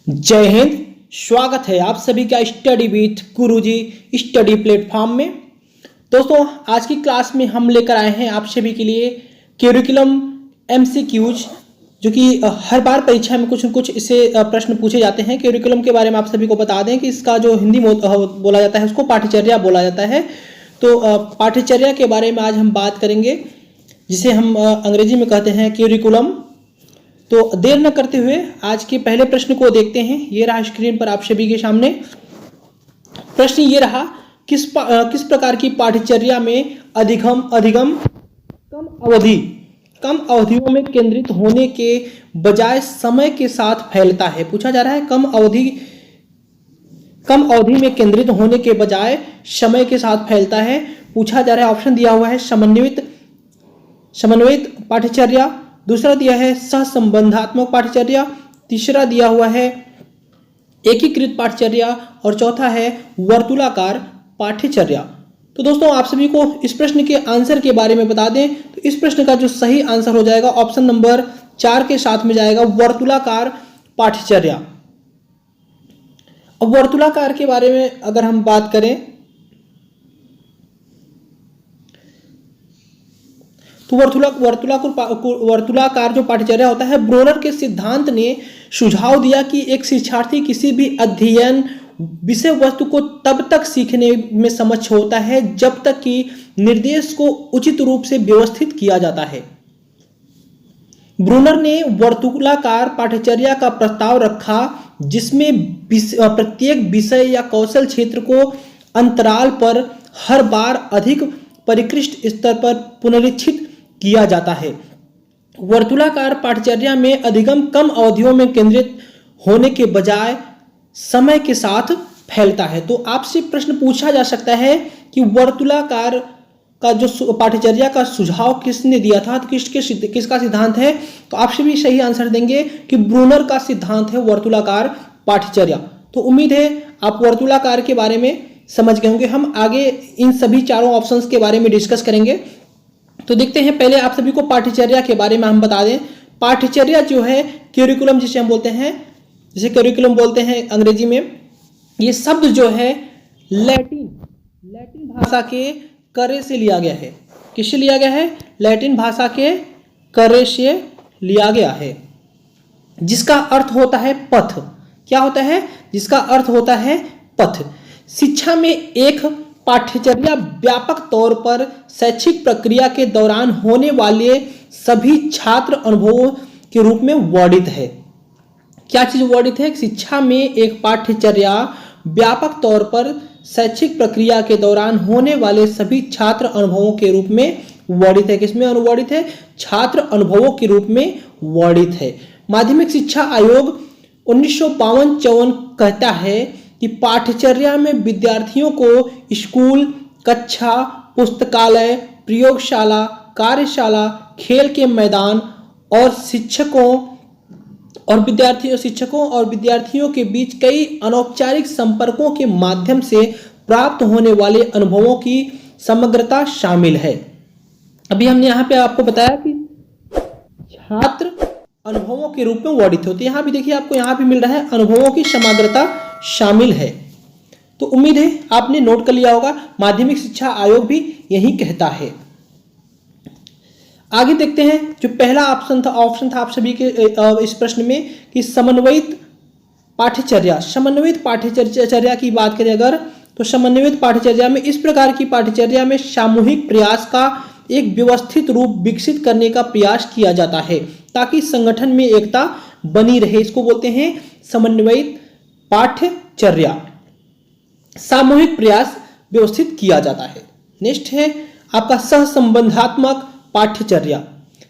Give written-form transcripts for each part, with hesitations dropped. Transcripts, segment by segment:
जय हिंद। स्वागत है आप सभी का study with Guruji study platform में। दोस्तों, आज की क्लास में हम लेकर आए हैं आप सभी के लिए करिकुलम एमसीक्यूज, जो कि हर बार परीक्षा में कुछ न कुछ इससे प्रश्न पूछे जाते हैं। करिकुलम के बारे में आप सभी को बता दें कि इसका जो हिंदी बोला जाता है उसको पाठ्यचर्या बोला जाता है। तो पाठ्यचर्या के बारे में आज हम बात करेंगे, जिसे हम अंग्रेजी में कहते हैं करिकुलम। तो देर न करते हुए आज के पहले प्रश्न को देखते हैं। ये रहा स्क्रीन पर आप सभी के सामने। प्रश्न ये रहा, किस प्रकार की पाठ्यचर्या में अधिगम कम अवधियों में केंद्रित होने के बजाय समय के साथ फैलता है। पूछा जा रहा है कम अवधि में केंद्रित होने के बजाय समय के साथ फैलता है। पूछा जा रहा है, ऑप्शन दिया हुआ है समन्वित पाठ्यचर्या, दूसरा दिया है सहसंबंधात्मक पाठ्यचर्या, तीसरा दिया हुआ है एकीकृत पाठ्यचर्या और चौथा है वर्तुलाकार पाठ्यचर्या। तो दोस्तों, आप सभी को इस प्रश्न के आंसर के बारे में बता दें तो इस प्रश्न का जो सही आंसर हो जाएगा ऑप्शन नंबर 4 के साथ में जाएगा, वर्तुलाकार पाठ्यचर्या। अब वर्तुलाकार के बारे में अगर हम बात करें तो वर्तुलाकार जो पाठ्यचर्या होता है, ब्रोनर के सिद्धांत ने सुझाव दिया कि एक शिक्षार्थी किसी भी अध्ययन विषय वस्तु को तब तक सीखने में समक्ष होता है जब तक कि निर्देश को उचित रूप से व्यवस्थित किया जाता है। ब्रूनर ने वर्तुलाकार पाठ्यचर्या का प्रस्ताव रखा, जिसमें प्रत्येक विषय या कौशल क्षेत्र को अंतराल पर हर बार अधिक परिष्कृत स्तर पर पुनरीक्षित किया जाता है। वर्तुलाकार पाठ्यचर्या में अधिगम कम अवधियों में केंद्रित होने के बजाय समय के साथ फैलता है। तो आपसे प्रश्न पूछा जा सकता है कि वर्तुलाकार का जो पाठ्यचर्या का सुझाव किसने दिया था, तो किसका सिद्धांत है? तो आप सभी सही आंसर देंगे कि ब्रूनर का सिद्धांत है वर्तुलाकार पाठ्यचर्या। तो उम्मीद है आप वर्तुलाकार के बारे में समझ गए होंगे। हम आगे इन सभी चारों ऑप्शंस के बारे में डिस्कस करेंगे। तो देखते हैं, पहले आप सभी को पाठ्यचर्या के बारे में हम बता दें। पाठ्यचर्या जो है करिकुलम जिसे हम बोलते हैं, जिसे करिकुलम बोलते हैं अंग्रेजी में, ये शब्द जो है लैटिन भाषा के करे से लिया गया है। किससे लिया गया है? लैटिन भाषा के करे से लिया गया है, जिसका अर्थ होता है पथ। क्या होता है? जिसका अर्थ होता है पथ। शिक्षा में एक पाठ्यचर्या व्यापक तौर पर शैक्षिक प्रक्रिया के दौरान होने वाले सभी छात्र अनुभवों के रूप में वर्णित है। क्या चीज वर्णित है? शिक्षा में एक पाठ्यचर्या व्यापक तौर पर शैक्षिक प्रक्रिया के दौरान होने वाले सभी छात्र अनुभवों के रूप में वर्णित है। किसमें अनुवर्णित है? छात्र अनुभवों के रूप में वर्णित है। माध्यमिक शिक्षा आयोग 1952-54 कहता है कि पाठ्यचर्या में विद्यार्थियों को स्कूल, कक्षा, पुस्तकालय, प्रयोगशाला, कार्यशाला, खेल के मैदान और शिक्षकों और विद्यार्थियों के बीच कई अनौपचारिक संपर्कों के माध्यम से प्राप्त होने वाले अनुभवों की समग्रता शामिल है। अभी हमने यहाँ पे आपको बताया कि छात्र अनुभवों के रूप में वर्णित होते हैं। यहाँ भी देखिए, आपको यहाँ भी मिल रहा है अनुभवों की समग्रता शामिल है। तो उम्मीद है आपने नोट कर लिया होगा, माध्यमिक शिक्षा आयोग भी यही कहता है। आगे देखते हैं, जो पहला ऑप्शन था आप सभी के इस प्रश्न में कि समन्वित पाठ्यचर्या की बात करें अगर, तो समन्वित पाठ्यचर्या में इस प्रकार की पाठ्यचर्या में सामूहिक प्रयास का एक व्यवस्थित रूप विकसित करने का प्रयास किया जाता है ताकि संगठन में एकता बनी रहे। इसको बोलते हैं समन्वित पाठ्यचर्या। सामूहिक प्रयास व्यवस्थित किया जाता है। नेक्स्ट है आपका सहसंबंधात्मक पाठ्यचर्या।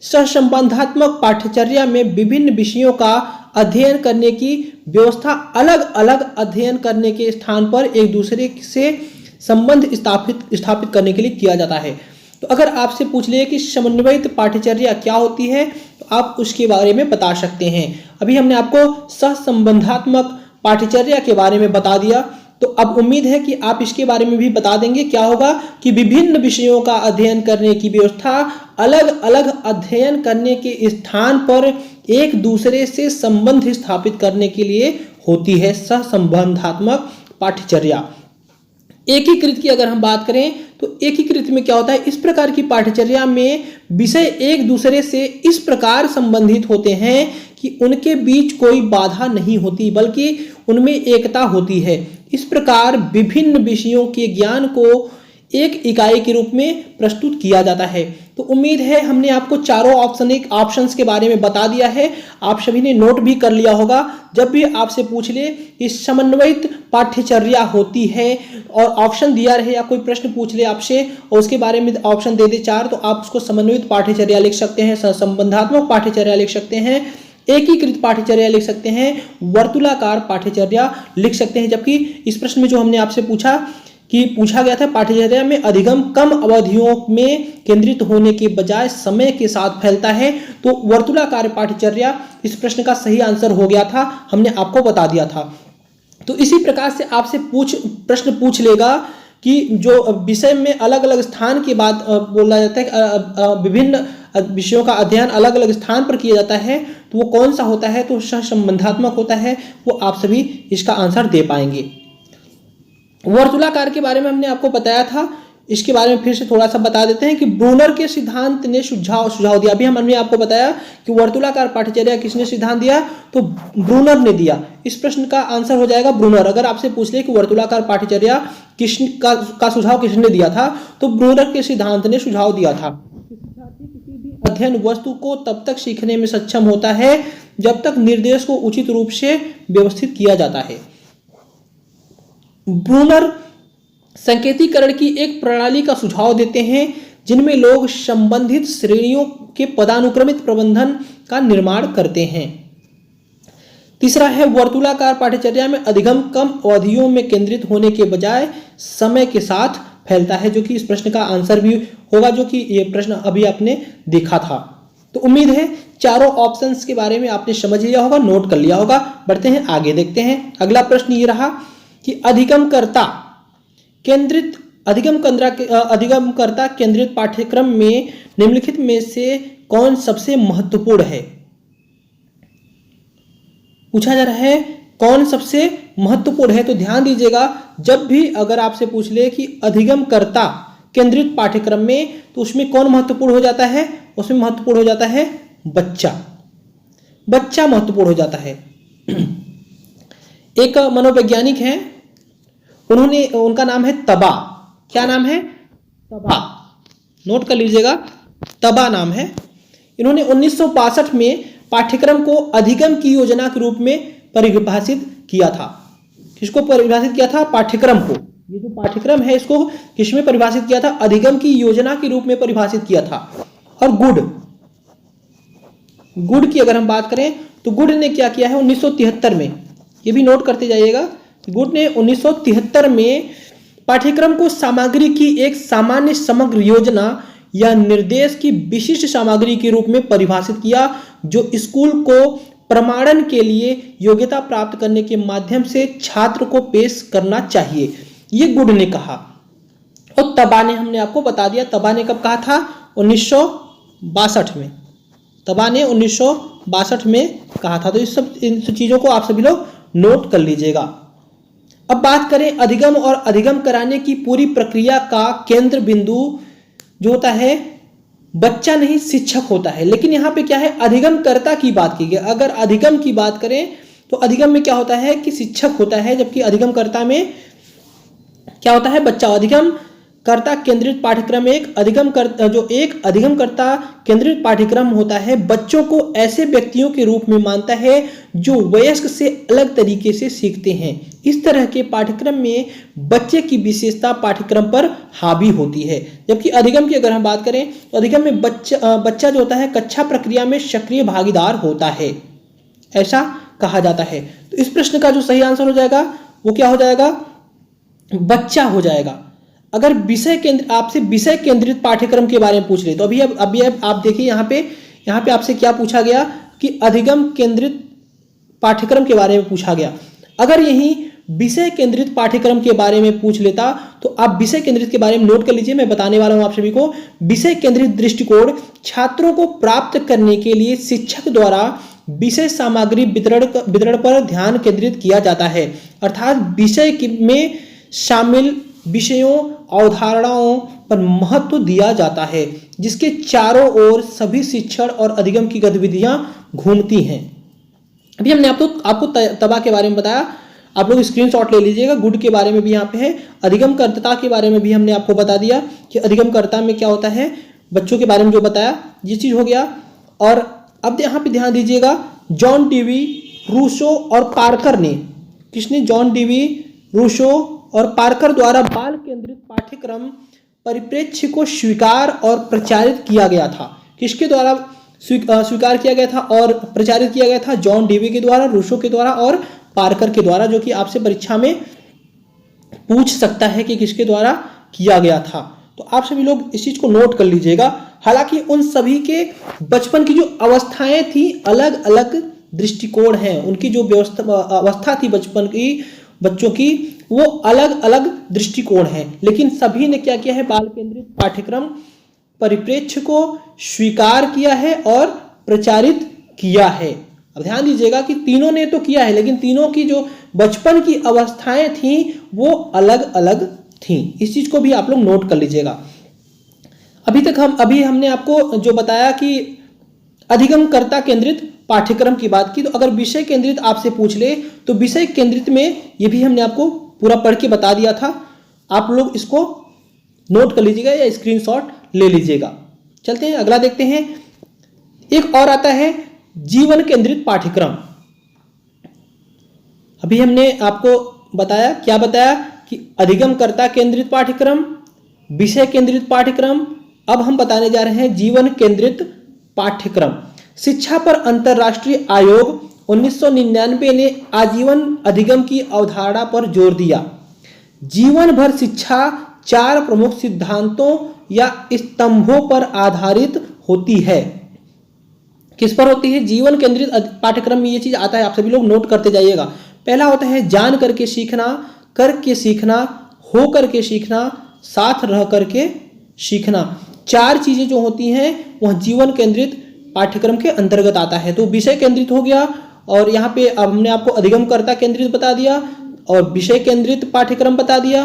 सहसंबंधात्मक पाठ्यचर्या में विभिन्न विषयों का अध्ययन करने की व्यवस्था अलग अलग अध्ययन करने के स्थान पर एक दूसरे से संबंध स्थापित करने के लिए किया जाता है। तो अगर आपसे पूछ ले कि समन्वित पाठ्यचर्या क्या होती है, तो आप उसके बारे में बता सकते हैं। अभी हमने आपको सहसंबंधात्मक पाठ्यचर्या के बारे में बता दिया, तो अब उम्मीद है कि आप इसके बारे में भी बता देंगे। क्या होगा कि विभिन्न विषयों का अध्ययन करने की व्यवस्था अलग अलग अध्ययन करने के स्थान पर एक दूसरे से संबंध स्थापित करने के लिए होती है सहसंबंधात्मक पाठ्यचर्या। एकीकृत की अगर हम बात करें तो एकीकृत में क्या होता है, इस प्रकार की पाठ्यचर्या में विषय एक दूसरे से इस प्रकार संबंधित होते हैं कि उनके बीच कोई बाधा नहीं होती बल्कि उनमें एकता होती है। इस प्रकार विभिन्न विषयों के ज्ञान को एक इकाई के रूप में प्रस्तुत किया जाता है। तो उम्मीद है हमने आपको चारों ऑप्शंस के बारे में बता दिया है, आप सभी ने नोट भी कर लिया होगा। जब भी आपसे पूछ ले कि समन्वित पाठ्यचर्या होती है और ऑप्शन दिया रहे या कोई प्रश्न पूछ ले आपसे और उसके बारे में ऑप्शन दे दे चार, तो आप उसको समन्वित पाठ्यचर्या लिख सकते हैं, संबंधात्मक पाठ्यचर्या लिख सकते हैं, एकीकृत पाठ्यचर्या लिख सकते हैं, वर्तुलाकार पाठ्यचर्या लिख सकते हैं। जबकि इस प्रश्न में जो हमने आपसे पूछा गया था, पाठ्यचर्या में अधिगम कम अवधियों में केंद्रित होने के बजाय समय के साथ फैलता है, तो वर्तुलाकार पाठ्यचर्या इस प्रश्न का सही आंसर हो गया था, हमने आपको बता दिया था। तो इसी प्रकार से आपसे प्रश्न पूछ लेगा कि जो विषय में अलग अलग स्थान के बाद बोला जाता है, विभिन्न विषयों का अध्ययन अलग अलग स्थान पर किया जाता है, तो वो कौन सा होता है, तो सहसंबंधात्मक होता है, वो आप सभी इसका आंसर दे पाएंगे। वर्तुलाकार के बारे में हमने आपको बताया था, इसके बारे में फिर से थोड़ा सा बता देते हैं कि ब्रूनर के सिद्धांत ने सुझाव दिया। अभी हमने आपको बताया कि वर्तुलाकार पाठ्यचर्या किसने सिद्धांत दिया, तो ब्रूनर ने दिया। इस प्रश्न का आंसर हो जाएगा ब्रूनर। अगर आपसे पूछ ले कि वर्तुलाकार पाठ्यचर्या का सुझाव किसने दिया था, तो ब्रूनर के सिद्धांत ने सुझाव दिया था। किसी भी अध्ययन वस्तु को तब तक सीखने में सक्षम होता है जब तक निर्देश को उचित रूप से व्यवस्थित किया जाता है। ब्रूनर संकेतीकरण की एक प्रणाली का सुझाव देते हैं जिनमें लोग संबंधित श्रेणियों के पदानुक्रमित प्रबंधन का निर्माण करते हैं। तीसरा है वर्तुलाकार पाठ्यचर्या में अधिगम कम अवधियों में केंद्रित होने के बजाय समय के साथ फैलता है, जो कि इस प्रश्न का आंसर भी होगा, जो कि ये प्रश्न अभी आपने देखा था। तो उम्मीद है चारों ऑप्शंस के बारे में आपने समझ लिया होगा, नोट कर लिया होगा। बढ़ते हैं आगे, देखते हैं अगला प्रश्न ये रहा कि अधिगमकर्ता केंद्रित पाठ्यक्रम में निम्नलिखित में से कौन सबसे महत्वपूर्ण है। पूछा जा रहा है कौन सबसे महत्वपूर्ण है, तो ध्यान दीजिएगा, जब भी अगर आपसे पूछ ले कि अधिगमकर्ता केंद्रित पाठ्यक्रम में, तो उसमें कौन महत्वपूर्ण हो जाता है, उसमें महत्वपूर्ण हो जाता है बच्चा महत्वपूर्ण हो जाता है। एक मनोवैज्ञानिक हैं, उनका नाम है तबा। क्या नाम है? तबा, नोट कर लीजिएगा, तबा नाम है। इन्होंने 1962 में पाठ्यक्रम को अधिगम की योजना के रूप में परिभाषित किया था। किसको परिभाषित किया था? पाठ्यक्रम को। ये जो पाठ्यक्रम है इसको किसमें परिभाषित किया था? अधिगम की योजना के रूप में परिभाषित किया था। और गुड की अगर हम बात करें तो गुड ने क्या किया है 1973 में, ये भी नोट करते जाइएगा। गुड ने 1973 में पाठ्यक्रम को सामग्री की एक सामान्य समग्र योजना या निर्देश की विशिष्ट सामग्री के रूप में परिभाषित किया, जो स्कूल को प्रमाणन के लिए योग्यता प्राप्त करने के माध्यम से छात्र को पेश करना चाहिए, ये गुड ने कहा। और तबा ने, हमने आपको बता दिया, तबा ने कब कहा था? 1962 में। तबा ने 1962 में कहा था। तो इन सब चीजों को आप सभी लोग नोट कर लीजिएगा। अब बात करें अधिगम और अधिगम कराने की पूरी प्रक्रिया का केंद्र बिंदु जो होता है बच्चा नहीं शिक्षक होता है। लेकिन यहाँ पे क्या है, अधिगमकर्ता की बात की गई। अगर अधिगम की बात करें तो अधिगम में क्या होता है कि शिक्षक होता है, जबकि अधिगमकर्ता में क्या होता है? बच्चा। अधिगमकर्ता केंद्रित पाठ्यक्रम एक अधिगमकर्ता केंद्रित पाठ्यक्रम होता है, बच्चों को ऐसे व्यक्तियों के रूप में मानता है जो वयस्क से अलग तरीके से सीखते हैं। इस तरह के पाठ्यक्रम में बच्चे की विशेषता पाठ्यक्रम पर हावी होती है। जबकि अधिगम की अगर हम बात करें तो अधिगम में बच्चा जो होता है कक्षा प्रक्रिया में सक्रिय भागीदार होता है, ऐसा कहा जाता है। तो इस प्रश्न का जो सही आंसर हो जाएगा वो क्या हो जाएगा? बच्चा हो जाएगा। अगर आपसे विषय केंद्रित पाठ्यक्रम के बारे में पूछ ले तो अभी आप देखिए यहाँ पे आपसे क्या पूछा गया कि अधिगम केंद्रित पाठ्यक्रम के बारे में पूछा गया। अगर यही विषय केंद्रित पाठ्यक्रम के बारे में पूछ लेता तो आप विषय केंद्रित के बारे में नोट कर लीजिए। मैं बताने वाला हूं आप सभी को। विषय केंद्रित दृष्टिकोण छात्रों को प्राप्त करने के लिए शिक्षक द्वारा विषय सामग्री वितरण पर ध्यान केंद्रित किया जाता है, अर्थात विषय में शामिल विषयों अवधारणाओं पर महत्व दिया जाता है, जिसके चारों ओर सभी शिक्षण और अधिगम की गतिविधियां घूमती हैं। अभी हमने आपको तबा के बारे में बताया, आप लोग स्क्रीनशॉट ले लीजिएगा। गुड के बारे में भी यहाँ पे है। अधिगमकर्ता के बारे में भी हमने आपको बता दिया कि अधिगमकर्ता में क्या होता है, बच्चों के बारे में जो बताया, ये चीज हो गया। और अब यहाँ पे ध्यान दीजिएगा, जॉन डीवी रूसो और पार्कर ने, किसने, जॉन डीवी रूसो और पार्कर द्वारा बाल केंद्रित पाठ्यक्रम परिप्रेक्ष्य को स्वीकार और प्रचारित किया गया था। किसके द्वारा स्वीकार किया गया था और प्रचारित किया गया था? जॉन डीवी के द्वारा, रूसो के द्वारा और पार्कर के द्वारा, जो कि आपसे परीक्षा में पूछ सकता है कि किसके द्वारा किया गया था। तो आप सभी लोग इस चीज को नोट कर लीजिएगा। हालांकि उन सभी के बचपन की जो अवस्थाएं थी, अलग अलग दृष्टिकोण हैं, उनकी जो अवस्था थी बचपन की बच्चों की, वो अलग अलग दृष्टिकोण है, लेकिन सभी ने क्या किया है, बाल केंद्रित पाठ्यक्रम परिप्रेक्ष्य को स्वीकार किया है और प्रचारित किया है। अब ध्यान दीजिएगा कि तीनों ने तो किया है, लेकिन तीनों की जो बचपन की अवस्थाएं थी वो अलग अलग थी। इस चीज को भी आप लोग नोट कर लीजिएगा। अभी हमने आपको जो बताया कि अधिगमकर्ता केंद्रित पाठ्यक्रम की बात की, तो अगर विषय केंद्रित आपसे पूछ ले तो विषय केंद्रित में ये भी हमने आपको पूरा पढ़ के बता दिया था। आप लोग इसको नोट कर लीजिएगा या स्क्रीनशॉट ले लीजिएगा। चलते हैं, अगला देखते हैं। एक और आता है जीवन केंद्रित पाठ्यक्रम। अभी हमने आपको बताया, क्या बताया कि अधिगमकर्ता केंद्रित पाठ्यक्रम, विषय केंद्रित पाठ्यक्रम। अब हम बताने जा रहे हैं जीवन केंद्रित पाठ्यक्रम। शिक्षा पर अंतरराष्ट्रीय आयोग 1999 ने आजीवन अधिगम की अवधारणा पर जोर दिया। जीवन भर शिक्षा 4 प्रमुख सिद्धांतों या स्तंभों पर आधारित होती है। किस पर होती है? जीवन केंद्रित पाठ्यक्रम में ये चीज आता है, आप सभी लोग नोट करते जाइएगा। पहला होता है जान करके सीखना, करके सीखना, हो करके सीखना, साथ रह करके सीखना। 4 चीजें जो होती हैं वह जीवन केंद्रित पाठ्यक्रम के अंतर्गत आता है। तो विषय केंद्रित हो गया, और यहाँ पे अब हमने आपको अधिगमकर्ता केंद्रित बता दिया, और विषय केंद्रित पाठ्यक्रम बता दिया,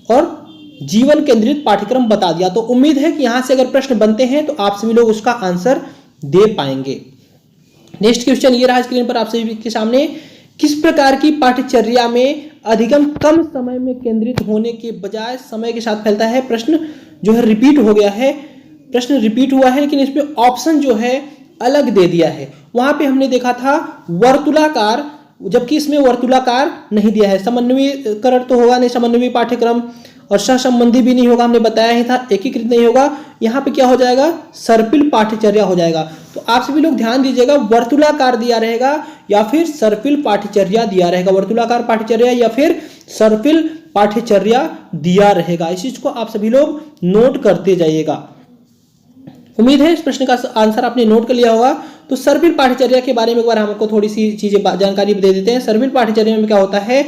और जीवन केंद्रित पाठ्यक्रम बता दिया। तो उम्मीद है कि यहाँ से अगर प्रश्न बनते हैं तो आप सभी लोग उसका आंसर दे पाएंगे। नेक्स्ट क्वेश्चन ये रहा स्क्रीन पर आप सभी के सामने। किस प्रकार की पाठ्यचर्या में अधिगम कम समय में केंद्रित होने के बजाय समय के साथ फैलता है? प्रश्न जो है रिपीट हो गया है, प्रश्न रिपीट हुआ है, लेकिन इसमें ऑप्शन जो है अलग दे दिया है। वहां पे हमने देखा था वर्तुलाकार, जबकि इसमें वर्तुलाकार नहीं दिया है। समन्वयीकरण तो होगा नहीं समन्वयी पाठ्यक्रम, और सहसंबंधी भी नहीं होगा, हमने बताया ही था, एकीकृत नहीं होगा। यहाँ पे क्या हो जाएगा? सर्पिल पाठ्यचर्या हो जाएगा। तो आप सभी लोग ध्यान दीजिएगा, वर्तुलाकार दिया रहेगा या फिर सर्पिल पाठ्यचर्या दिया रहेगा। वर्तुलाकार पाठ्यचर्या या फिर सर्पिल पाठ्यचर्या दिया रहेगा। इस चीज को आप सभी लोग नोट करते जाइएगा। उम्मीद है इस प्रश्न का आंसर आपने नोट कर लिया होगा। तो सर्पिल पाठ्यचर्या के बारे में एक बार हमको थोड़ी सी चीजें जानकारी दे देते हैं। सर्पिल पाठ्यचर्या में क्या होता है?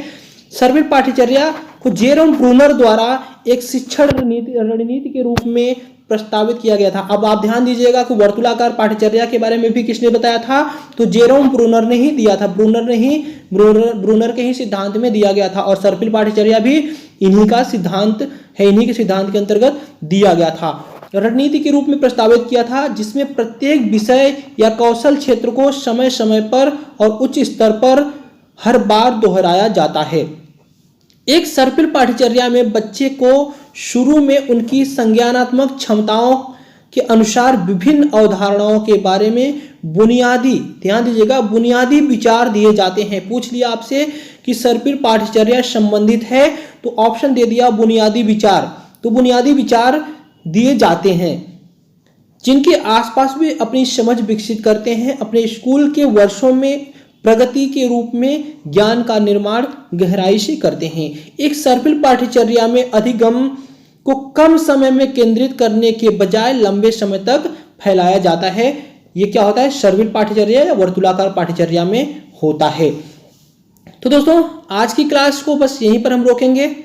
सर्पिल पाठ्यचर्या को जेरोम ब्रूनर द्वारा एक शिक्षण रणनीति के रूप में प्रस्तावित किया गया था। अब आप ध्यान दीजिएगा कि वर्तुलाकार पाठ्यचर्या के बारे में भी किसने बताया था? तो जेरोम ब्रूनर ने ही दिया था। ब्रूनर के ही सिद्धांत में दिया गया था, और सर्पिल पाठ्यचर्या भी इन्हीं का सिद्धांत है, इन्हीं के सिद्धांत के अंतर्गत दिया गया था। रणनीति के रूप में प्रस्तावित किया था, जिसमें प्रत्येक विषय या कौशल क्षेत्र को समय समय पर और उच्च स्तर पर हर बार दोहराया जाता है। एक सर्पिल पाठ्यचर्या में बच्चे को शुरू में उनकी संज्ञानात्मक क्षमताओं के अनुसार विभिन्न अवधारणाओं के बारे में बुनियादी, ध्यान दीजिएगा, बुनियादी विचार दिए जाते हैं। पूछ लिया आपसे कि सर्पिल पाठ्यचर्या संबंधित है, तो ऑप्शन दे दिया बुनियादी विचार। तो बुनियादी विचार दिए जाते हैं, जिनके आसपास वे अपनी समझ विकसित करते हैं। अपने स्कूल के वर्षों में प्रगति के रूप में ज्ञान का निर्माण गहराई से करते हैं। एक सर्पिल पाठ्यचर्या में अधिगम को कम समय में केंद्रित करने के बजाय लंबे समय तक फैलाया जाता है। ये क्या होता है? सर्पिल पाठ्यचर्या या वर्तुलाकार पाठ्यचर्या में होता है। तो दोस्तों आज की क्लास को बस यहीं पर हम रोकेंगे।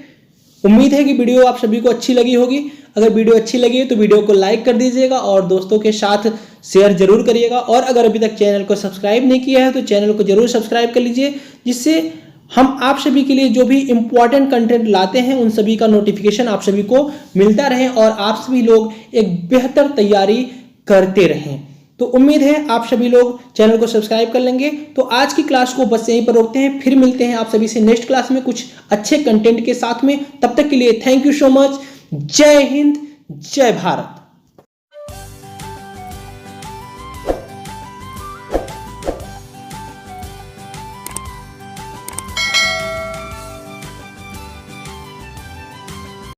उम्मीद है कि वीडियो आप सभी को अच्छी लगी होगी। अगर वीडियो अच्छी लगी तो वीडियो को लाइक कर दीजिएगा और दोस्तों के साथ शेयर जरूर करिएगा। और अगर अभी तक चैनल को सब्सक्राइब नहीं किया है तो चैनल को जरूर सब्सक्राइब कर लीजिए, जिससे हम आप सभी के लिए जो भी इंपॉर्टेंट कंटेंट लाते हैं उन सभी का नोटिफिकेशन आप सभी को मिलता रहे और आप सभी लोग एक बेहतर तैयारी करते रहें। तो उम्मीद है आप सभी लोग चैनल को सब्सक्राइब कर लेंगे। तो आज की क्लास को बस यहीं पर रोकते हैं, फिर मिलते हैं आप सभी से नेक्स्ट क्लास में कुछ अच्छे कंटेंट के साथ में। तब तक के लिए थैंक यू सो मच। जय हिंद, जय भारत।